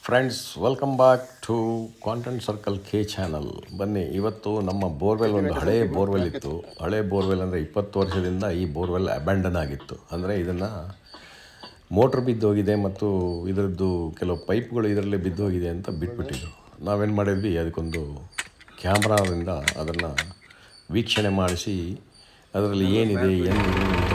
Friends, welcome back to content circle K channel. ಬನ್ನಿ, ಇವತ್ತು ನಮ್ಮ ಬೋರ್ವೆಲ್, ಒಂದು ಹಳೇ ಬೋರ್ವೆಲ್ ಇತ್ತು. ಹಳೇ ಬೋರ್ವೆಲ್ ಅಂದರೆ 20 ವರ್ಷದಿಂದ ಈ ಬೋರ್ವೆಲ್ ಅಬ್ಯಾಂಡನ್ ಆಗಿತ್ತು. ಅಂದರೆ ಇದನ್ನು ಮೋಟ್ರ್ ಬಿದ್ದೋಗಿದೆ ಮತ್ತು ಇದರದ್ದು ಕೆಲವು ಪೈಪ್ಗಳು ಇದರಲ್ಲೇ ಬಿದ್ದೋಗಿದೆ ಅಂತ ಬಿಟ್ಬಿಟ್ಟಿದ್ರು. ನಾವೇನು ಮಾಡಿದ್ವಿ, ಅದಕ್ಕೊಂದು ಕ್ಯಾಮ್ರಾದಿಂದ ಅದನ್ನು ವೀಕ್ಷಣೆ ಮಾಡಿಸಿ ಅದರಲ್ಲಿ ಏನಿದೆ ಏನಿದೆ ಅಂತ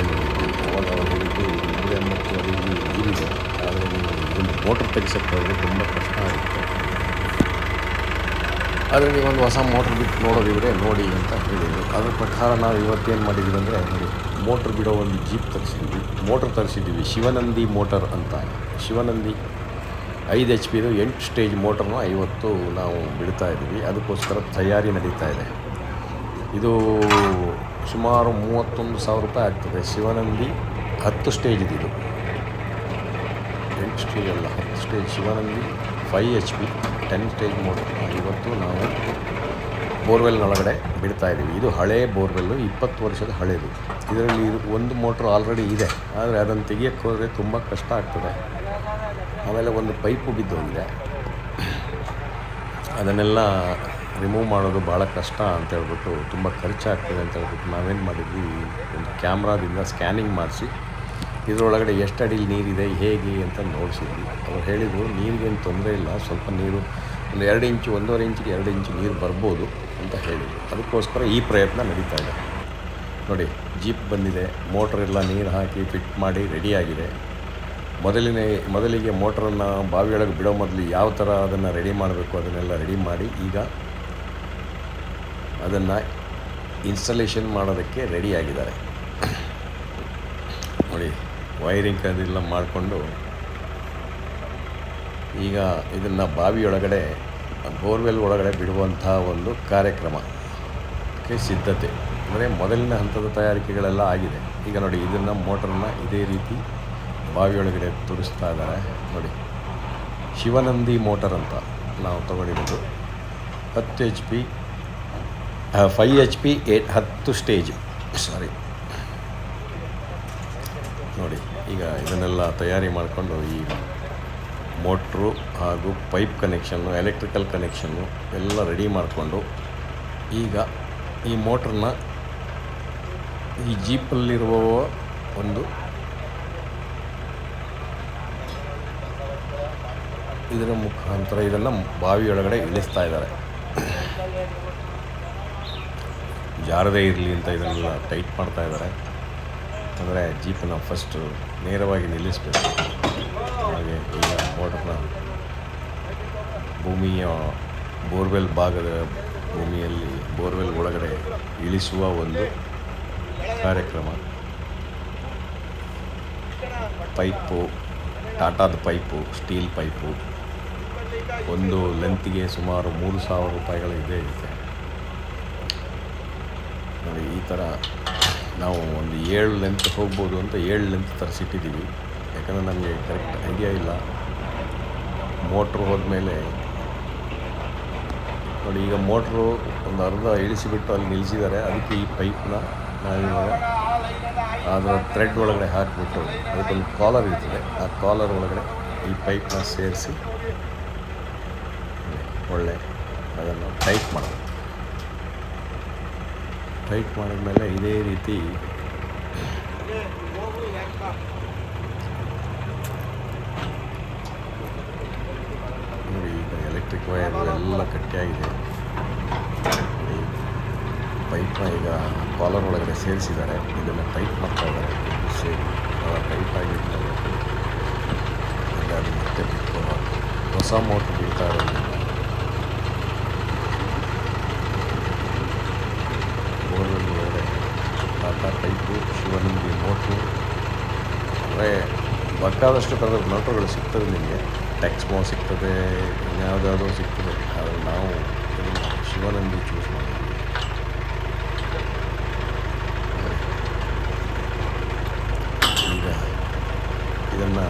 ಅವಾಗ ಅವ್ರು ಹೇಳಿದ್ದು 180 ಅಡಿ ನೀರಿದೆ, ಆದರೆ ನೀವು ಇದೊಂದು ಮೋಟ್ರ್ ತೆಗಿಸೋಕ್ಕೆ ಹೋದರೆ ತುಂಬ ಕಷ್ಟ ಆಗುತ್ತೆ, ಆದರೆ ನೀವೊಂದು ಹೊಸ ಮೋಟ್ರ್ ಬಿಟ್ಟು ನೋಡೋದಿದ್ರೆ ನೋಡಿ ಅಂತ ಹೇಳಿದರು. ಅದ್ರ ಪ್ರಕಾರ ನಾವು ಇವತ್ತೇನು ಮಾಡಿದ್ದೀವಿ ಅಂದರೆ, ನೋಡಿ, ಮೋಟ್ರ್ ಬಿಡೋ ಒಂದು ಜೀಪ್ ತರಿಸಿದ್ದೀವಿ. ಶಿವನಂದಿ ಮೋಟರ್ ಅಂತ. ಶಿವನಂದಿ 5 HP 8 ಸ್ಟೇಜ್ ಮೋಟ್ರನ್ನ ಇವತ್ತು ನಾವು ಬಿಡ್ತಾ ಇದ್ದೀವಿ. ಅದಕ್ಕೋಸ್ಕರ ತಯಾರಿ ನಡೀತಾ ಇದೆ. ಇದು ಸುಮಾರು 31,000 ರೂಪಾಯಿ ಆಗ್ತದೆ. ಶಿವನಂದಿ 10 ಸ್ಟೇಜ್ ಇದು, 8 ಸ್ಟೇಜ್ ಅಲ್ಲ, 10 ಸ್ಟೇಜ್ ಶಿವನಂದಿ 5 HP 10 ಸ್ಟೇಜ್ ಮೋಟ್ರನ್ನ ಇವತ್ತು ನಾವು ಬೋರ್ವೆಲ್ನೊಳಗಡೆ ಬಿಡ್ತಾ ಇದ್ದೀವಿ. ಇದು ಹಳೇ ಬೋರ್ವೆಲ್ಲು, 20 ವರ್ಷದ ಹಳೇದು. ಇದರಲ್ಲಿ ಒಂದು ಮೋಟ್ರ್ ಆಲ್ರೆಡಿ ಇದೆ, ಆದರೆ ಅದನ್ನು ತೆಗಿಯೋಕ್ಕೆ ಹೋದರೆ ತುಂಬ ಕಷ್ಟ ಆಗ್ತದೆ. ಆಮೇಲೆ ಒಂದು ಪೈಪು ಬಿದ್ದೋಗಿದೆ, ಅದನ್ನೆಲ್ಲ ರಿಮೂವ್ ಮಾಡೋದು ಭಾಳ ಕಷ್ಟ ಅಂತೇಳ್ಬಿಟ್ಟು, ತುಂಬ ಖರ್ಚಾಗ್ತದೆ ಅಂತ ಹೇಳ್ಬಿಟ್ಟು ನಾವೇನು ಮಾಡಿದ್ವಿ, ಒಂದು ಕ್ಯಾಮ್ರಾದಿಂದ ಸ್ಕ್ಯಾನಿಂಗ್ ಮಾಡಿಸಿ ಇದರೊಳಗಡೆ ಎಷ್ಟು ಅಡಿಲಿ ನೀರಿದೆ ಹೇಗೆ ಅಂತ ನೋಡಿಸಿದ್ವಿ. ಅವ್ರು ಹೇಳಿದರು, ನೀರಿಗೇನು ತೊಂದರೆ ಇಲ್ಲ, ಸ್ವಲ್ಪ ನೀರು ಒಂದು 2 ಇಂಚು 1.5 ಇಂಚಿಗೆ 2 ಇಂಚು ನೀರು ಬರ್ಬೋದು ಅಂತ ಹೇಳಿದರು. ಅದಕ್ಕೋಸ್ಕರ ಈ ಪ್ರಯತ್ನ ನಡೀತಾ ಇದೆ. ನೋಡಿ, ಜೀಪ್ ಬಂದಿದೆ, ಮೋಟ್ರೆಲ್ಲ ನೀರು ಹಾಕಿ ಫಿಟ್ ಮಾಡಿ ರೆಡಿಯಾಗಿದೆ. ಮೊದಲಿಗೆ ಮೋಟ್ರನ್ನು ಬಾವಿಯೊಳಗೆ ಬಿಡೋ ಮೊದಲು ಯಾವ ಥರ ಅದನ್ನು ರೆಡಿ ಮಾಡಬೇಕು ಅದನ್ನೆಲ್ಲ ರೆಡಿ ಮಾಡಿ ಈಗ ಅದನ್ನು ಇನ್ಸ್ಟಾಲೇಷನ್ ಮಾಡೋದಕ್ಕೆ ರೆಡಿಯಾಗಿದ್ದಾರೆ. ನೋಡಿ, ವೈರಿಂಗ್ ಅದೆಲ್ಲ ಮಾಡಿಕೊಂಡು ಈಗ ಇದನ್ನು ಬಾವಿಯೊಳಗಡೆ, ಬೋರ್ವೆಲ್ ಒಳಗಡೆ ಬಿಡುವಂಥ ಒಂದು ಕಾರ್ಯಕ್ರಮಕ್ಕೆ ಸಿದ್ಧತೆ. ಅಂದರೆ ಮೊದಲಿನ ಹಂತದ ತಯಾರಿಕೆಗಳೆಲ್ಲ ಆಗಿದೆ. ಈಗ ನೋಡಿ, ಇದನ್ನು ಮೋಟ್ರನ್ನ ಇದೇ ರೀತಿ ಬಾವಿಯೊಳಗಡೆ ತೋರಿಸ್ತಾ ಇದ್ದಾರೆ. ನೋಡಿ, ಶಿವನಂದಿ ಮೋಟರ್ ಅಂತ ನಾವು ತಗೊಂಡಿರೋದು. 10 HP 5 HP 10 ಸ್ಟೇಜ್. ನೋಡಿ, ಈಗ ಇದನ್ನೆಲ್ಲ ತಯಾರಿ ಮಾಡಿಕೊಂಡು ಈ ಮೋಟ್ರು ಹಾಗೂ ಪೈಪ್ ಕನೆಕ್ಷನ್ನು, ಎಲೆಕ್ಟ್ರಿಕಲ್ ಕನೆಕ್ಷನ್ನು ಎಲ್ಲ ರೆಡಿ ಮಾಡಿಕೊಂಡು ಈಗ ಈ ಮೋಟ್ರನ್ನ ಈ ಜೀಪಲ್ಲಿರುವ ಒಂದು ಇದರ ಮುಖಾಂತರ ಇದನ್ನು ಬಾವಿಯೊಳಗಡೆ ಇಳಿಸ್ತಾ ಇದ್ದಾರೆ. ಜಾರದೇ ಇರಲಿ ಅಂತ ಇದನ್ನೆಲ್ಲ ಟೈಟ್ ಮಾಡ್ತಾ ಇದ್ದಾರೆ. ಅಂದರೆ ಜೀಪನ್ನು ಫಸ್ಟು ನೇರವಾಗಿ ನಿಲ್ಲಿಸಬೇಕು. ಹಾಗೆ ಈಗ ಮೋಟ್ರನ್ನ ಭೂಮಿಯ ಬೋರ್ವೆಲ್ ಭಾಗದ ಭೂಮಿಯಲ್ಲಿ ಬೋರ್ವೆಲ್ ಒಳಗಡೆ ಇಳಿಸುವ ಒಂದು ಕಾರ್ಯಕ್ರಮ. ಪೈಪು, ಟಾಟಾದ ಪೈಪು, ಸ್ಟೀಲ್ ಪೈಪು, ಒಂದು ಲೆಂತ್ಗೆ ಸುಮಾರು 3,000 ರೂಪಾಯಿಗಳು ಇದೆ. ನೋಡಿ, ಈ ಥರ ನಾವು ಒಂದು 7 ಲೆಂತ್ ಹೋಗ್ಬೋದು ಅಂತ 7 ಲೆಂತ್ ತರಿಸಿಟ್ಟಿದ್ದೀವಿ. ಯಾಕಂದರೆ ನಮಗೆ ಕರೆಕ್ಟ್ ಐಡಿಯಾ ಇಲ್ಲ. ಮೋಟ್ರು ಹೋದ್ಮೇಲೆ ನೋಡಿ, ಈಗ ಮೋಟ್ರು ಒಂದು ಅರ್ಧ ಇಳಿಸಿಬಿಟ್ಟು ಅಲ್ಲಿ ನಿಲ್ಲಿಸಿದ್ದಾರೆ. ಅದಕ್ಕೆ ಈ ಪೈಪ್ನ ನಾವಿವಾಗ ಅದರ ಥ್ರೆಡ್ ಒಳಗಡೆ ಹಾಕಿಬಿಟ್ಟು, ಅದಕ್ಕೊಂದು ಕಾಲರ್ ಇರ್ತದೆ, ಆ ಕಾಲರ್ ಒಳಗಡೆ ಈ ಪೈಪ್ನ ಸೇರಿಸಿ ಒಳ್ಳೆ ಅದನ್ನು ಟೈಟ್ ಮಾಡೋದು. ಟೈಟ್ ಮಾಡಿದ್ಮೇಲೆ ಇದೇ ರೀತಿ ನೋಡಿ, ಈಗ ಎಲೆಕ್ಟ್ರಿಕ್ ವೈರ್ ಎಲ್ಲ ಗಟ್ಟಿಯಾಗಿದೆ. ಪೈಪ್ನ ಈಗ ಕಾಲರ್ ಒಳಗಡೆ ಸೇರಿಸಿದ್ದಾರೆ. ಇದನ್ನು ಟೈಟ್ ಮಾಡ್ತಾ ಇದ್ದಾರೆ. ಸೇರಿ ಟೈಟ್ ಆಗಿದ್ಮೇಲೆ ಅದು ಮತ್ತೆ ಬಿಟ್ಟು ಹೊಸ ಮೋಟ್ರ್ ಬಿಡ್ತಾ ಇರೋದ್ರಿಂದ ಬೋರ್ವೆಲ್ ಒಳಗಡೆ ಟಾಟಾ ಪೈಪು, ಶಿವನಂದಿ ಮೋಟ್ರು, ಅಂದರೆ ಬೇಕಾದಷ್ಟು ಥರದ ಮೋಟ್ರುಗಳು ಸಿಗ್ತದೆ ನಿಮಗೆ. ಟೆಕ್ಸ್ಮೋ ಸಿಗ್ತದೆ, ಇನ್ಯಾವುದಾದ್ರೂ ಸಿಗ್ತದೆ. ಆದರೆ ನಾವು ಶಿವನಂದಿ ಚೂಸ್ ಮಾಡಿದ್ವಿ. ಈಗ ಇದನ್ನು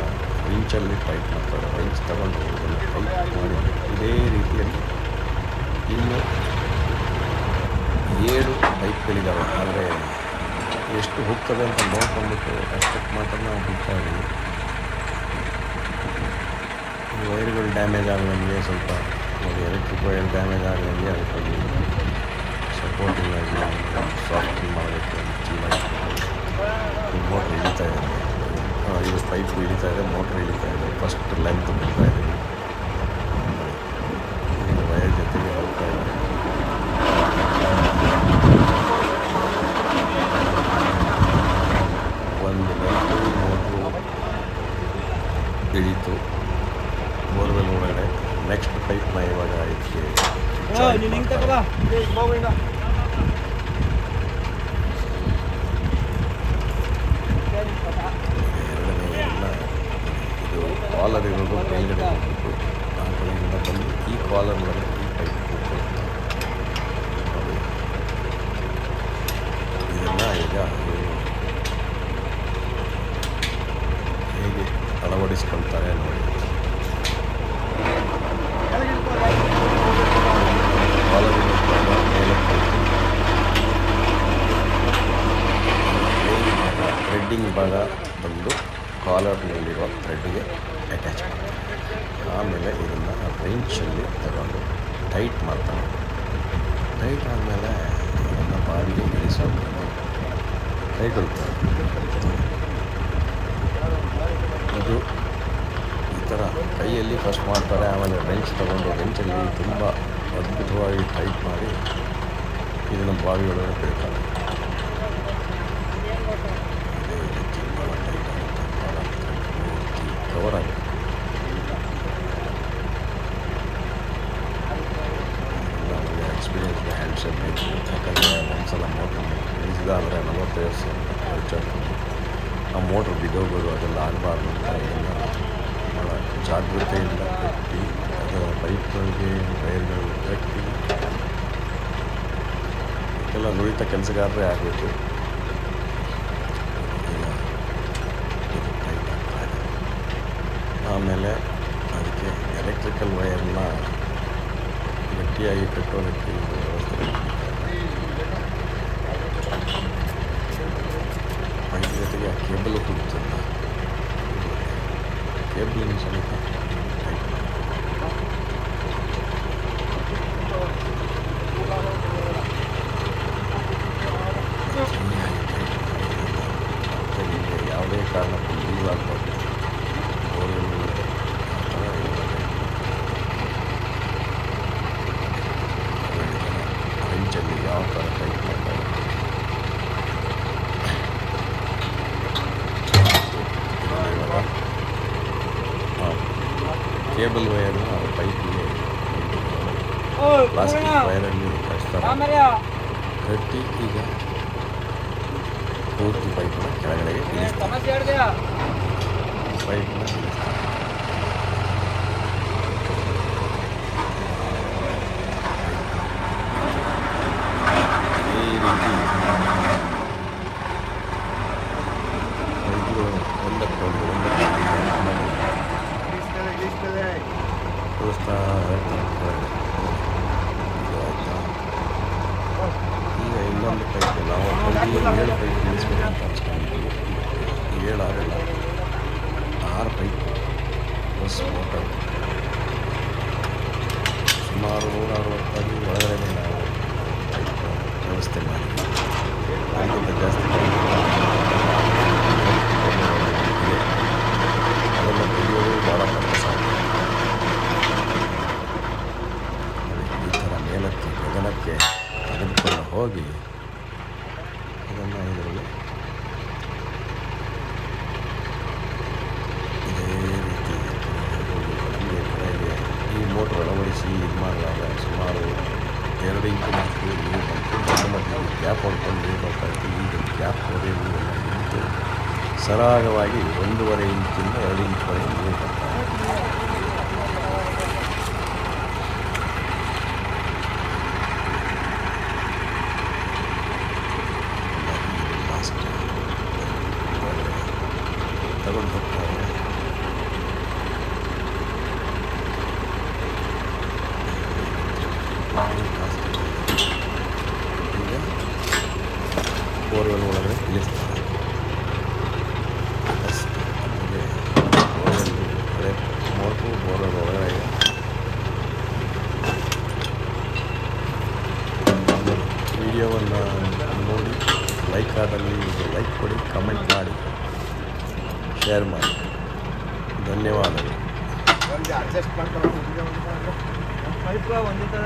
ರಿಂಚಲ್ಲಿ ಟೈಟ್ ಮಾಡ್ತಾರೆ. ರಿಂಚ್ ತಗೊಂಡು ಇದನ್ನು ಟೈಟ್ ಮಾಡಿ ಇದೇ ರೀತಿಯಲ್ಲಿ ಇನ್ನು 7 ಪೈಪ್ಗಳಿದ್ದಾವೆ. ಆದರೆ ಎಷ್ಟು ಹೋಗ್ತದೆ ಅಂತ ನೋಡ್ಕೊಂಡ್ಬಿಟ್ಟು ಅಷ್ಟಕ್ಕೆ ಮಾತ್ರ ನಾವು ಬಿಡ್ತಾ ಇದ್ದೀವಿ. ವೈರ್ಗಳು ಡ್ಯಾಮೇಜ್ ಆಗದಂಗೆ ಸ್ವಲ್ಪ ನೋಡಿ, ಎಲೆಕ್ಟ್ರಿಕ್ ವೈರ್ ಡ್ಯಾಮೇಜ್ ಆಗದಂಗೆ ಅದಕ್ಕೊಂದು ಸಪೋರ್ಟಿಂಗ್ ಆಗಿ ಸಾಫ್ಟಿಂಗ್ ಮಾಡಬೇಕು ಅಂತ ಚೆನ್ನಾಗಿ ಮೋಟ್ರ್ ಇಳಿತಾ ಇದೆ. ಇದು ಪೈಪು ಇಳಿತಾ ಇದೆ, ಮೋಟ್ರ್ ಇಳಿತಾ ಇದೆ. ಫಸ್ಟ್ ಲೆಂತ್ ಬಿಡ್ತಾ ಇದ್ದೀವಿ, ಈಗ ವೈರ್ ಜೊತೆಗೆ ಹೋಗ್ತಾ ಇದೆ. ಒಂದು ಲೆಂತ್ ಮೋಟ್ರು ಇಳೀತು ಬೋರ್ವೆಲ್ ಒಳಗಡೆ. ನೆಕ್ಸ್ಟ್ ಪೈಪ್ನ ಇವಾಗ ಇದಕ್ಕೆ ಎರಡನೇ ಎಲ್ಲ ಇದು ಕಾಲರ್ ಇರೋದು ಮೇಲ್ಗಡೆ ಹೋಗ್ಬಿಟ್ಟು ಆ ಕಡೆಯಿಂದ ಬಂದು ಈ ಕಾಲರ್ ಒಳಗಡೆ ಈ ಪೈಪ್ ಹೋಗ್ತಾ ನೋಡಿ. ಇದನ್ನು ಈಗ ಹೇಗೆ ಅಳವಡಿಸ್ಕೊಳ್ತಾರೆ ನೋಡಿ. ಥ್ರೆಡ್ಡಿಂಗ್ ಭಾಗ ಬಂದು ಕಾಲರ್ನಲ್ಲಿರುವ ಥ್ರೆಡ್ಗೆ ಅಟ್ಯಾಚ್ ಮಾಡ್ತಾರೆ. ಆಮೇಲೆ ಇದನ್ನು ರೆಂಚಲ್ಲಿ ತಗೊಂಡು ಟೈಟ್ ಮಾಡ್ತಾರೆ. ಟೈಟ್ ಆದಮೇಲೆ ಇದನ್ನು ಬಾವಿಗೆ ಇಳಿಸೋದು ಟೈಟ್ ಹೋಗ್ತಾರೆ. ಇದು ಈ ಥರ ಕೈಯಲ್ಲಿ ಫಸ್ಟ್ ಮಾಡ್ತಾರೆ, ಆಮೇಲೆ ರೆಂಚ್ ತಗೊಂಡು ರೆಂಚಲ್ಲಿ ತುಂಬ ಅದ್ಭುತವಾಗಿ ಟೈಟ್ ಮಾಡಿ ಇದನ್ನು ಬಾವಿ ಒಳಗಡೆ ಬಿಡ್ತಾರೆ. ಕವರ್ ಆಗುತ್ತೆ. ಒಳ್ಳೆ ಎಕ್ಸ್ಪೀರಿಯನ್ಸ್ ಹ್ಯಾಂಡ್ಸೆಟ್ ಬೇಕು. ಯಾಕಂದರೆ ಒಂದ್ಸಲ ಮೋಟ್ರ್ ಇಳಿಸಿದ ಅಂದರೆ 45 ವರ್ಷ ಖರ್ಚಾಗ್ತದೆ. ಆ ಮೋಟ್ರ್ ಬಿದ್ದೋಗೋದು ಅದೆಲ್ಲ ಆಗಬಾರ್ದು ಅಂತ ಇದನ್ನು ಭಾಳ ಜಾಗೃತೆಯಿಂದ ಕಟ್ಟಿ ಅದರ ಪೈಪ್ಗಳಿಗೆ ವೈರ್ಗಳು ಕಟ್ಟಿ ಎಲ್ಲ ನುರಿತ ಕೆಲಸಗಾರರೇ ಆಗಬೇಕು. ಆಮೇಲೆ ಅದಕ್ಕೆ ಎಲೆಕ್ಟ್ರಿಕಲ್ ವೈರ್ನ ಗಟ್ಟಿಯಾಗಿ ಕಟ್ಟೋದಕ್ಕೆ ಇದು ವ್ಯವಸ್ಥೆ. ಪೈಪ್ ಜೊತೆಗೆ ಆ ಕೇಬಲ್ ಹೋಗುತ್ತಲ್ಲ, ಕೇಬಲಿನ ಸಮೇತ ಟೈಟ್ ಮಾಡಿ ಮತ್ತು ನಿಮಗೆ ಯಾವುದೇ ಕಾರಣಕ್ಕೂ ಲೂಸ್ ಆಗಬಾರ್ದು. ರೆಂಚಲ್ಲಿ ಯಾವ ಥರ ಟೈಟ್ ಮಾಡ್ತಾರೆ. ಇವಾಗ ಕೇಬಲ್ ವೈರ್ನ ಪೈಪಿಗೆ ಪ್ಲಾಸ್ಟಿಕ್ ವೈರಲ್ಲಿ ಕಟ್ತಾರೆ. ಕಟ್ಟಿ ಈಗ ಪೂರ್ತಿ ಪೈಪನ್ನ ಕೆಳಗಡೆಗೆ ಇಳಿಸ್ತಾರೆ. ಪೈಪನ್ನ ಇಳಿಸ್ತಾರೆ. ಈ ರೀತಿ ಪೈಪುಗಳು ಒಂದಕ್ಕೊಂದು ತೋರಿಸ್ತಾ ಇರ್ತಾರೆ. ಈಗ ಇನ್ನೊಂದು ಪೈಪ್ ನಾವು 7 ಪೈಪ್ ಇಳಿಸ್ಬೇಕಂತ ಅನ್ಸ್ಕೊಂಡಿದ್ದೀವಿ. 7 ಆಗಲ್ಲ, 6 ಪೈಪ್ ಪ್ಲಸ್ ಮೋಟರ್ ಸುಮಾರು 160 ಅಡಿ ಒಳಗಡೆ ನಾವು ಪೈಪ್ ವ್ಯವಸ್ಥೆ ಮಾಡಿ ಅದಕ್ಕಿಂತ ಜಾಸ್ತಿ ಪೈಪ್ ಇದೆ. ಅದನ್ನು ತೆಗೆಯೋದು ಭಾಳ ಕಷ್ಟ ಸಾಧ್ಯ. ಈ ಥರ ಮೇಲಕ್ಕೆ ಗಗನಕ್ಕೆ ತೆಗೆದುಕೊಂಡು ಹೋಗಿ ಇದನ್ನು ಇದರಲ್ಲಿ ಇದೇ ರೀತಿ ನಮಗೆ ಕಡೆಗೆ ಈ ಮೋಟ್ರ್ ಅಳವಡಿಸಿ ಇದು ಮಾಡಿದಾಗ ಸುಮಾರು 2 ಇಂಚಿನಷ್ಟು ನೀರು ಬಂತು. ದೊಡ್ಡ ಮಟ್ಟಿಗೆ ಗ್ಯಾಪ್ ಹೊಡ್ಕೊಂಡು ನೀರು ಬರ್ತಾ ಇತ್ತು. ಈಗ ಗ್ಯಾಪ್ ಹೊಡೆ ನೀರೆಲ್ಲ ನಿಂತು ಸರಾಗವಾಗಿ 1.5 ಇಂಚಿಂದ 2 ಇಂಚ್ವರೆಗೆ ನೀರು ಬರ್ತಾ ಇದೆ. ತಗೊಂಡು ಹೋಗ್ತಾರೆ. ಈಗ ಬೋರ್ವೆಲ್ ಒಳಗಡೆ ಇಳಿಸ್ತಾರೆ. ಫಸ್ಟ್ ನಮಗೆ ಬೋರ್ವೆಲ್ ಹಳೆ ಮೋಟ್ರು ಬೋರ್ವೆಲ್ ಆದಲ್ಲಿ ಲೈಕ್ ಕೊಡಿ, ಕಮೆಂಟ್ ಮಾಡಿ, ಶೇರ್ ಮಾಡಿ. ಧನ್ಯವಾದಗಳು. ಅಡ್ಜಸ್ಟ್ ಮಾಡ್ಕೊಂಡು ಪೈಪ್ ಒಂದೇ ಥರ